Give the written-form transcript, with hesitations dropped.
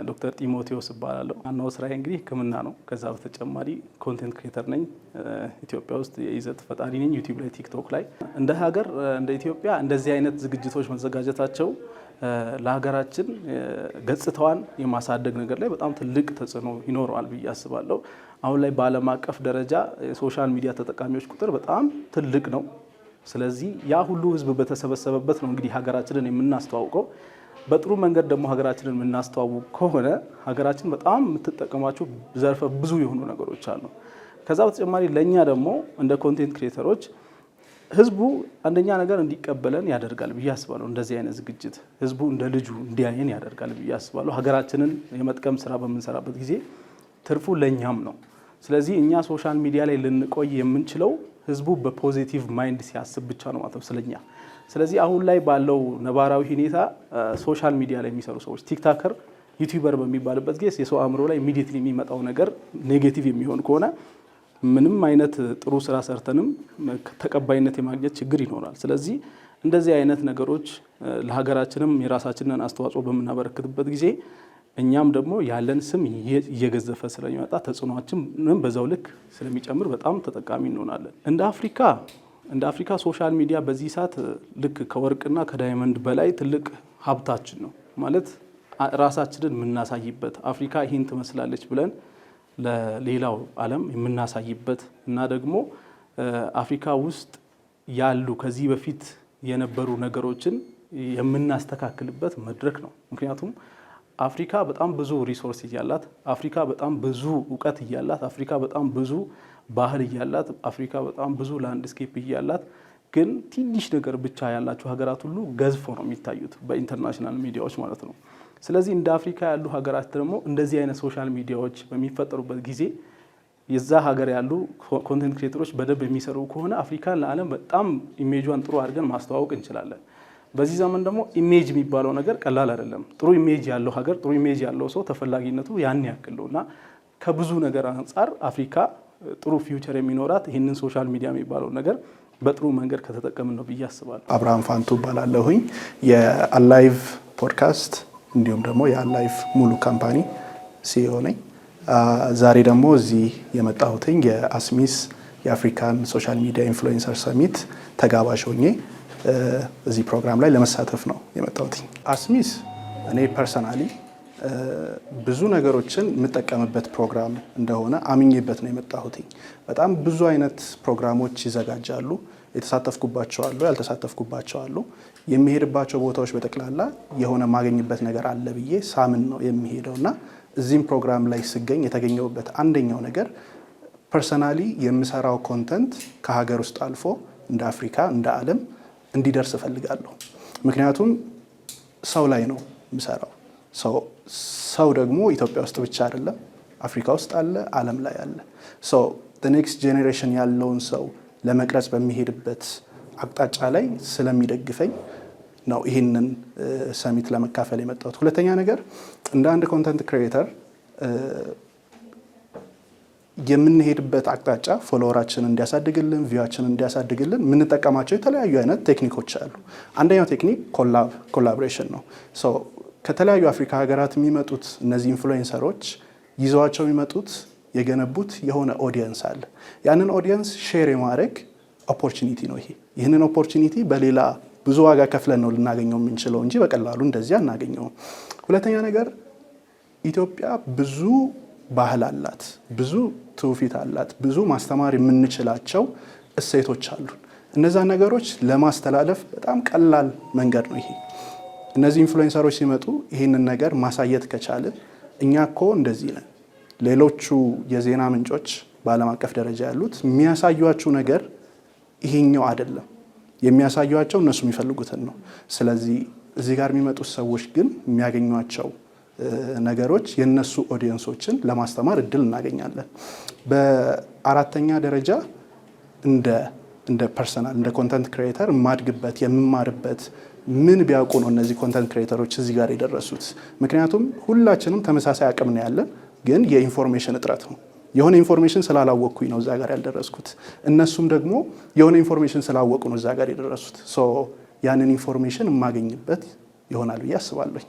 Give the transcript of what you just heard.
ዶክተር ጢሞቴዎስ እባላለሁ። ዋናው ስራዬ እንግዲህ ሕክምና ነው። ከዛ በተጨማሪ ኮንቴንት ክሬተር ነኝ። ኢትዮጵያ ውስጥ የይዘት ፈጣሪ ነኝ። ዩቲዩብ ላይ፣ ቲክቶክ ላይ። እንደ ሀገር እንደ ኢትዮጵያ እንደዚህ አይነት ዝግጅቶች መዘጋጀታቸው ለሀገራችን ገጽታዋን የማሳደግ ነገር ላይ በጣም ትልቅ ተጽዕኖ ይኖረዋል ብዬ አስባለሁ። አሁን ላይ በዓለም አቀፍ ደረጃ የሶሻል ሚዲያ ተጠቃሚዎች ቁጥር በጣም ትልቅ ነው። ስለዚህ ያ ሁሉ ህዝብ በተሰበሰበበት ነው እንግዲህ ሀገራችንን የምናስተዋውቀው። በጥሩ መንገድ ደግሞ ሀገራችንን የምናስተዋውቅ ከሆነ ሀገራችን በጣም የምትጠቀማቸው ዘርፈ ብዙ የሆኑ ነገሮች አሉ። ከዛ በተጨማሪ ለእኛ ደግሞ እንደ ኮንቴንት ክሬተሮች ህዝቡ አንደኛ ነገር እንዲቀበለን ያደርጋል ብዬ አስባለሁ። እንደዚህ አይነት ዝግጅት ህዝቡ እንደ ልጁ እንዲያየን ያደርጋል ብዬ አስባለሁ። ሀገራችንን የመጥቀም ስራ በምንሰራበት ጊዜ ትርፉ ለእኛም ነው። ስለዚህ እኛ ሶሻል ሚዲያ ላይ ልንቆይ የምንችለው ህዝቡ በፖዚቲቭ ማይንድ ሲያስብ ብቻ ነው ማለት ነው ስለኛ። ስለዚህ አሁን ላይ ባለው ነባራዊ ሁኔታ ሶሻል ሚዲያ ላይ የሚሰሩ ሰዎች ቲክቶከር፣ ዩቲዩበር በሚባልበት ጊዜ የሰው አእምሮ ላይ ኢሚዲየትሊ የሚመጣው ነገር ኔጌቲቭ የሚሆን ከሆነ ምንም አይነት ጥሩ ስራ ሰርተንም ተቀባይነት የማግኘት ችግር ይኖራል። ስለዚህ እንደዚህ አይነት ነገሮች ለሀገራችንም የራሳችንን አስተዋጽኦ በምናበረክትበት ጊዜ እኛም ደግሞ ያለን ስም እየገዘፈ ስለሚመጣ ተጽዕኖአችንም በዛው ልክ ስለሚጨምር በጣም ተጠቃሚ እንሆናለን። እንደ አፍሪካ ሶሻል ሚዲያ በዚህ ሰዓት ልክ ከወርቅና ከዳይመንድ በላይ ትልቅ ሀብታችን ነው ማለት ራሳችንን የምናሳይበት አፍሪካ ይህን ትመስላለች ብለን ለሌላው ዓለም የምናሳይበት እና ደግሞ አፍሪካ ውስጥ ያሉ ከዚህ በፊት የነበሩ ነገሮችን የምናስተካክልበት መድረክ ነው። ምክንያቱም አፍሪካ በጣም ብዙ ሪሶርስ እያላት፣ አፍሪካ በጣም ብዙ እውቀት እያላት፣ አፍሪካ በጣም ብዙ ባህል እያላት፣ አፍሪካ በጣም ብዙ ላንድስኬፕ እያላት ግን ትንሽ ነገር ብቻ ያላቸው ሀገራት ሁሉ ገዝፎ ነው የሚታዩት በኢንተርናሽናል ሚዲያዎች ማለት ነው። ስለዚህ እንደ አፍሪካ ያሉ ሀገራት ደግሞ እንደዚህ አይነት ሶሻል ሚዲያዎች በሚፈጠሩበት ጊዜ የዛ ሀገር ያሉ ኮንቴንት ክሬተሮች በደንብ የሚሰሩ ከሆነ አፍሪካን ለዓለም በጣም ኢሜጇን ጥሩ አድርገን ማስተዋወቅ እንችላለን። በዚህ ዘመን ደግሞ ኢሜጅ የሚባለው ነገር ቀላል አይደለም። ጥሩ ኢሜጅ ያለው ሀገር፣ ጥሩ ኢሜጅ ያለው ሰው ተፈላጊነቱ ያን ያክል ነው እና ከብዙ ነገር አንጻር አፍሪካ ጥሩ ፊውቸር የሚኖራት ይህንን ሶሻል ሚዲያ የሚባለው ነገር በጥሩ መንገድ ከተጠቀምን ነው ብዬ አስባለሁ። አብርሃም ፋንቱ እባላለሁኝ። የአላይቭ ፖድካስት እንዲሁም ደግሞ የአላይቭ ሙሉ ካምፓኒ ሲኢኦ ነኝ። ዛሬ ደግሞ እዚህ የመጣሁትኝ የአስሚስ የአፍሪካን ሶሻል ሚዲያ ኢንፍሉዌንሰር ሰሚት ተጋባዥ ሆኜ እዚህ ፕሮግራም ላይ ለመሳተፍ ነው የመጣሁትኝ። አስሚስ እኔ ፐርሰናሊ ብዙ ነገሮችን የምጠቀምበት ፕሮግራም እንደሆነ አምኜበት ነው የመጣሁትኝ። በጣም ብዙ አይነት ፕሮግራሞች ይዘጋጃሉ። የተሳተፍኩባቸው አሉ፣ ያልተሳተፍኩባቸው አሉ። የሚሄድባቸው ቦታዎች በጠቅላላ የሆነ ማገኝበት ነገር አለ ብዬ ሳምን ነው የሚሄደው እና እዚህም ፕሮግራም ላይ ስገኝ የተገኘሁበት አንደኛው ነገር ፐርሰናሊ የምሰራው ኮንተንት ከሀገር ውስጥ አልፎ እንደ አፍሪካ እንደ ዓለም እንዲደርስ እፈልጋለሁ። ምክንያቱም ሰው ላይ ነው የምሰራው። ሰው ደግሞ ኢትዮጵያ ውስጥ ብቻ አይደለም፣ አፍሪካ ውስጥ አለ፣ ዓለም ላይ አለ። ኔክስት ጄኔሬሽን ያለውን ሰው ለመቅረጽ በሚሄድበት አቅጣጫ ላይ ስለሚደግፈኝ ነው ይህንን ሰሚት ለመካፈል የመጣሁት። ሁለተኛ ነገር እንደ አንድ ኮንተንት ክሪኤተር የምንሄድበት አቅጣጫ ፎሎወራችንን እንዲያሳድግልን፣ ቪዋችንን እንዲያሳድግልን የምንጠቀማቸው የተለያዩ አይነት ቴክኒኮች አሉ። አንደኛው ቴክኒክ ኮላቦሬሽን ነው። ከተለያዩ አፍሪካ ሀገራት የሚመጡት እነዚህ ኢንፍሉዌንሰሮች ይዘዋቸው የሚመጡት የገነቡት የሆነ ኦዲየንስ አለ። ያንን ኦዲየንስ ሼር የማድረግ ኦፖርቹኒቲ ነው ይሄ። ይህንን ኦፖርቹኒቲ በሌላ ብዙ ዋጋ ከፍለን ነው ልናገኘው የምንችለው እንጂ በቀላሉ እንደዚህ አናገኘውም። ሁለተኛ ነገር ኢትዮጵያ ብዙ ባህል አላት፣ ብዙ ትውፊት አላት፣ ብዙ ማስተማር የምንችላቸው እሴቶች አሉ። እነዛ ነገሮች ለማስተላለፍ በጣም ቀላል መንገድ ነው ይሄ። እነዚህ ኢንፍሉዌንሰሮች ሲመጡ ይህንን ነገር ማሳየት ከቻልን እኛ እኮ እንደዚህ ነን፣ ሌሎቹ የዜና ምንጮች በዓለም አቀፍ ደረጃ ያሉት የሚያሳዩአችሁ ነገር ይሄኛው አይደለም፣ የሚያሳዩአቸው እነሱ የሚፈልጉትን ነው። ስለዚህ እዚህ ጋር የሚመጡት ሰዎች ግን የሚያገኟቸው ነገሮች የነሱ ኦዲየንሶችን ለማስተማር እድል እናገኛለን። በአራተኛ ደረጃ እንደ ፐርሰናል እንደ ኮንተንት ክሪኤተር የማድግበት የምማርበት ምን ቢያውቁ ነው እነዚህ ኮንተንት ክሪኤተሮች እዚህ ጋር የደረሱት? ምክንያቱም ሁላችንም ተመሳሳይ አቅም ነው ያለን፣ ግን የኢንፎርሜሽን እጥረት ነው። የሆነ ኢንፎርሜሽን ስላላወቅኩኝ ነው እዛ ጋር ያልደረስኩት። እነሱም ደግሞ የሆነ ኢንፎርሜሽን ስላወቁ ነው እዛ ጋር የደረሱት። ያንን ኢንፎርሜሽን የማገኝበት ይሆናል ብዬ አስባለሁ።